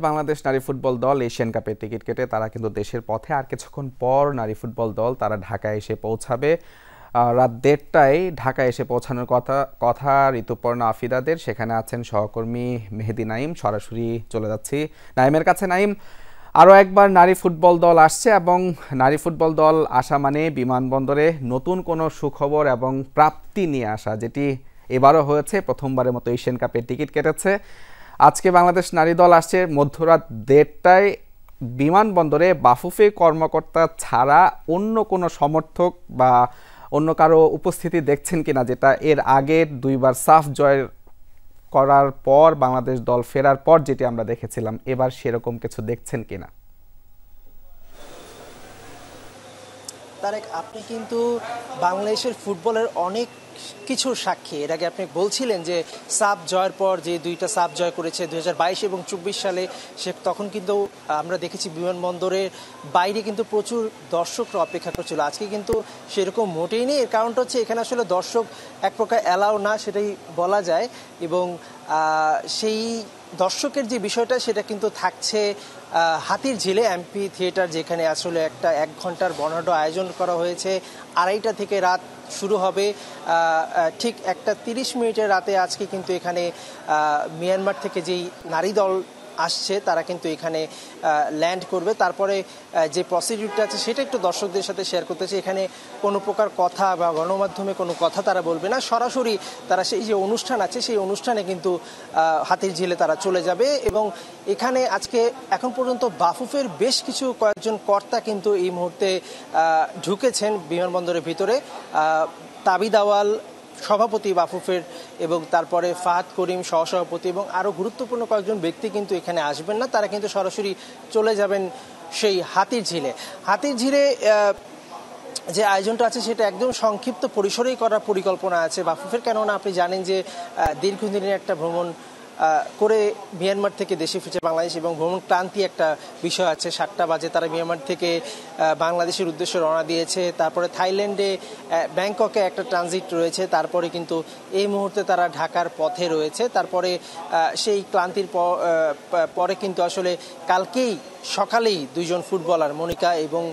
বাংলাদেশ নারী ফুটবল দল এশিয়ান কাপের টিকিট কেটে তারা কিন্তু দেশের পথে। আর কিছুক্ষণ পর নারী ফুটবল দল তারা ঢাকায় এসে পৌঁছাবে। রাত ১:৩০টায় ঢাকায় এসে পৌঁছানোর কথা ঋতুপর্ণা আফিদাদের। সেখানে আছেন সহকর্মী মেহেদি নাইম। সরাসরি চলে যাচ্ছি নাইমের কাছে। নাইম, আরও একবার নারী ফুটবল দল আসছে এবং নারী ফুটবল দল আসা মানে বিমানবন্দরে নতুন কোনো সুখবর এবং প্রাপ্তি নিয়ে আসা, যেটি এবারও হয়েছে। প্রথমবারের মতো এশিয়ান কাপের টিকিট কেটেছে। আজকে বাংলাদেশ নারী দল আসছে মধ্যরাত ১:৩০টায়। বিমানবন্দরে বাফুফে কর্মকর্তা ছাড়া অন্য কোনো সমর্থক বা অন্য কারো উপস্থিতি দেখছেন কিনা, যেটা এর আগে দুইবার সাফ জয় করার পর বাংলাদেশ দল ফেরার পর যেটি আমরা দেখেছিলাম, এবার সেরকম কিছু দেখছেন কিনা? তারেক, আপনি কিন্তু বাংলাদেশের ফুটবলের অনেক কিছুর সাক্ষী। এর আগে আপনি বলছিলেন যে সাফ জয়ের পর যে দুইটা সাফ জয় করেছে 2022 এবং 24 সালে, তখন কিন্তু আমরা দেখেছি বিমানবন্দরের বাইরে কিন্তু প্রচুর দর্শকরা অপেক্ষা করছিল। আজকে কিন্তু সেরকম মোটেই নেই। এর কারণটা হচ্ছে এখানে আসলে দর্শক এক প্রকার অ্যালাউ না, সেটাই বলা যায়। এবং সেই দর্শকের যে বিষয়টা সেটা কিন্তু থাকছে হাতির ঝিলে এমপি থিয়েটার, যেখানে আসলে একটা 1 ঘন্টার বর্ণাঢ্য আয়োজন করা হয়েছে। 2:30টা থেকে রাত শুরু হবে। ঠিক 1:30 রাতে আজকে কিন্তু এখানে মিয়ানমার থেকে যেই নারী দল আসছে তারা কিন্তু এখানে ল্যান্ড করবে। তারপরে যে প্রসিডিউরটা আছে সেটা একটু দর্শকদের সাথে শেয়ার করতেছে। এখানে কোনো প্রকার কথা বা গণমাধ্যমে কোনো কথা তারা বলবে না। সরাসরি তারা সেই যে অনুষ্ঠান আছে সেই অনুষ্ঠানে কিন্তু হাতির ঝিলে তারা চলে যাবে। এবং এখানে আজকে এখন পর্যন্ত বাফুফের বেশ কিছু কয়েকজন কর্তা কিন্তু এই মুহূর্তে ঢুকেছেন বিমানবন্দরের ভিতরে। তাবিদ আওয়াল সভাপতি বাফুফের, এবং তারপরে ফাহাদ করিম সহসভাপতি, এবং আরও গুরুত্বপূর্ণ কয়েকজন ব্যক্তি কিন্তু এখানে আসবেন না। তারা কিন্তু সরাসরি চলে যাবেন সেই হাতির ঝিলে। হাতির ঝিলে যে আয়োজনটা আছে সেটা একদম সংক্ষিপ্ত পরিসরেই করার পরিকল্পনা আছে বাফুফের। কেননা আপনি জানেন যে দীর্ঘদিনের একটা ভ্রমণ করে মিয়ানমার থেকে দেশে ফিরছে বাংলাদেশ, এবং ভ্রমণ ক্লান্তি একটা বিষয় আছে। 7টা বাজে তারা মিয়ানমার থেকে বাংলাদেশের উদ্দেশ্যে রওনা দিয়েছে। তারপরে থাইল্যান্ডে ব্যাংককে একটা ট্রানজিট রয়েছে। তারপরে কিন্তু এই মুহূর্তে তারা ঢাকার পথে রয়েছে। তারপরে সেই ক্লান্তির পরে কিন্তু আসলে কালকেই সকালেই দুইজন ফুটবলার মনিকা এবং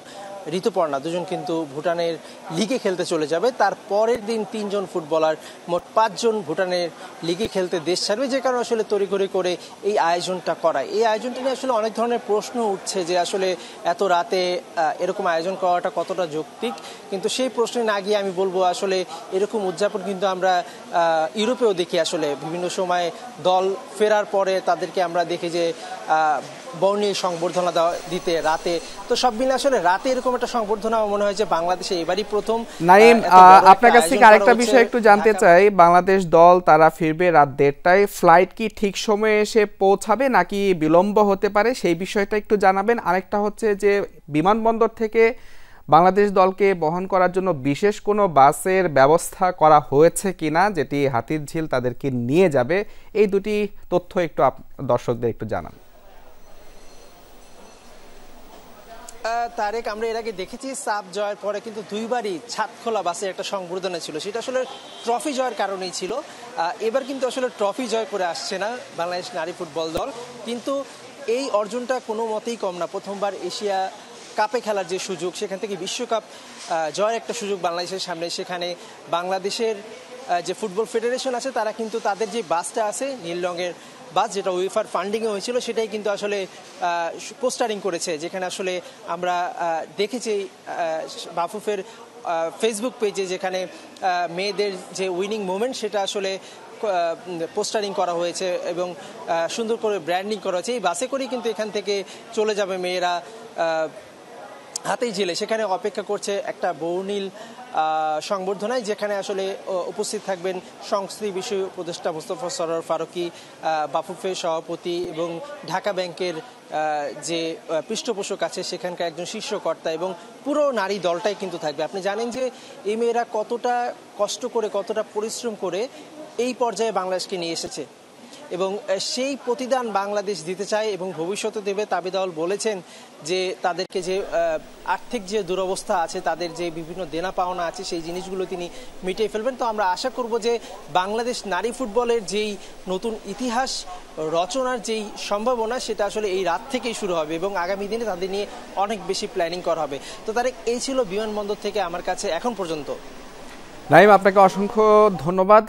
ঋতুপর্ণা দুজন কিন্তু ভুটানের লিগে খেলতে চলে যাবে। তার পরের দিন 3 জন ফুটবলার, মোট 5 জন ভুটানের লিগে খেলতে দেশ ছাড়বে। যে কারণে আসলে তড়িঘড়ি করে এই আয়োজনটা করায়। এই আয়োজনটা নিয়ে আসলে অনেক ধরনের প্রশ্ন উঠছে যে আসলে এত রাতে এরকম আয়োজন করাটা কতটা যৌক্তিক। কিন্তু সেই প্রশ্নে না গিয়ে আমি বলবো আসলে এরকম উদযাপন কিন্তু আমরা ইউরোপেও দেখি। আসলে বিভিন্ন সময় দল ফেরার পরে তাদেরকে আমরা দেখি যে বর্ণিল সংবর্ধনা দিতে রাতে। তো সব মিলে আসলে রাতে এরকম একটা সংবর্ধনা মনে হয় যে বাংলাদেশে এবারই প্রথম। নাইম, আপনার কাছ থেকে আরেকটা বিষয় একটু জানতে চাই। বাংলাদেশ দল তারা ফিরবে রাত 1:30টায়। ফ্লাইট কি ঠিক সময়ে এসে পৌঁছাবে নাকি বিলম্ব হতে পারে, সেই বিষয়টা একটু জানাবেন। আরেকটা হচ্ছে যে বিমানবন্দর থেকে বাংলাদেশ দলকে বহন করার জন্য বিশেষ কোনো বাসের ব্যবস্থা করা হয়েছে কিনা, যেটি হাতির ঝিল তাদেরকে নিয়ে যাবে। এই দুটি তথ্য একটু দর্শকদের একটু জানান। তারেক, আমরা এর আগে দেখেছি সাফ জয়ের পরে কিন্তু দুইবারই ছাদখোলা বাসে একটা সংবর্ধনা ছিল। সেটা আসলে ট্রফি জয়ের কারণেই ছিল। এবার কিন্তু আসলে ট্রফি জয় করে আসছে না বাংলাদেশ নারী ফুটবল দল, কিন্তু এই অর্জনটা কোনো মতেই কম না। প্রথমবার এশিয়া কাপে খেলার যে সুযোগ, সেখান থেকে বিশ্বকাপ জয়ের একটা সুযোগ বাংলাদেশের সামনে। সেখানে বাংলাদেশের যে ফুটবল ফেডারেশন আছে তারা কিন্তু তাদের যে বাসটা আছে নীল রঙের বাস, যেটা উইফার ফান্ডিংয়ে হয়েছিল, সেটাই কিন্তু আসলে পোস্টারিং করেছে। যেখানে আসলে আমরা দেখেছি বাফুফের ফেসবুক পেজে, যেখানে মেয়েদের যে উইনিং মোমেন্ট সেটা আসলে পোস্টারিং করা হয়েছে এবং সুন্দর করে ব্র্যান্ডিং করা হয়েছে। এই বাসে করেই কিন্তু এখান থেকে চলে যাবে মেয়েরা হাতির ঝিলে। সেখানে অপেক্ষা করছে একটা বর্ণিল সংবর্ধনায়, যেখানে আসলে উপস্থিত থাকবেন সংস্কৃতি বিষয় উপদেষ্টা মোস্তফা সরোয়ার ফারুকী, বাফুফের সভাপতি এবং ঢাকা ব্যাংকের যে পৃষ্ঠপোষক আছে সেখানকার একজন শীর্ষকর্তা, এবং পুরো নারী দলটাই কিন্তু থাকবে। আপনি জানেন যে এই মেয়েরা কতটা কষ্ট করে, কতটা পরিশ্রম করে এই পর্যায়ে বাংলাদেশকে নিয়ে এসেছে। এবং সেই প্রতিদান বাংলাদেশ দিতে চায় এবং ভবিষ্যতে দেবে। তাবিদ আউল বলেছেন যে তাদেরকে যে আর্থিক যে দুরবস্থা আছে, তাদের যে বিভিন্ন দেনা পাওনা আছে, সেই জিনিসগুলো তিনি মিটিয়ে ফেলবেন। তো আমরা আশা করব যে বাংলাদেশ নারী ফুটবলের যেই নতুন ইতিহাস রচনার যেই সম্ভাবনা, সেটা আসলে এই রাত থেকেই শুরু হবে এবং আগামী দিনে তাদের নিয়ে অনেক বেশি প্ল্যানিং করা হবে। তো তারেক, এই ছিল বিমানবন্দর থেকে আমার কাছে এখন পর্যন্ত। নাঈম, আপনাকে অসংখ্য ধন্যবাদ।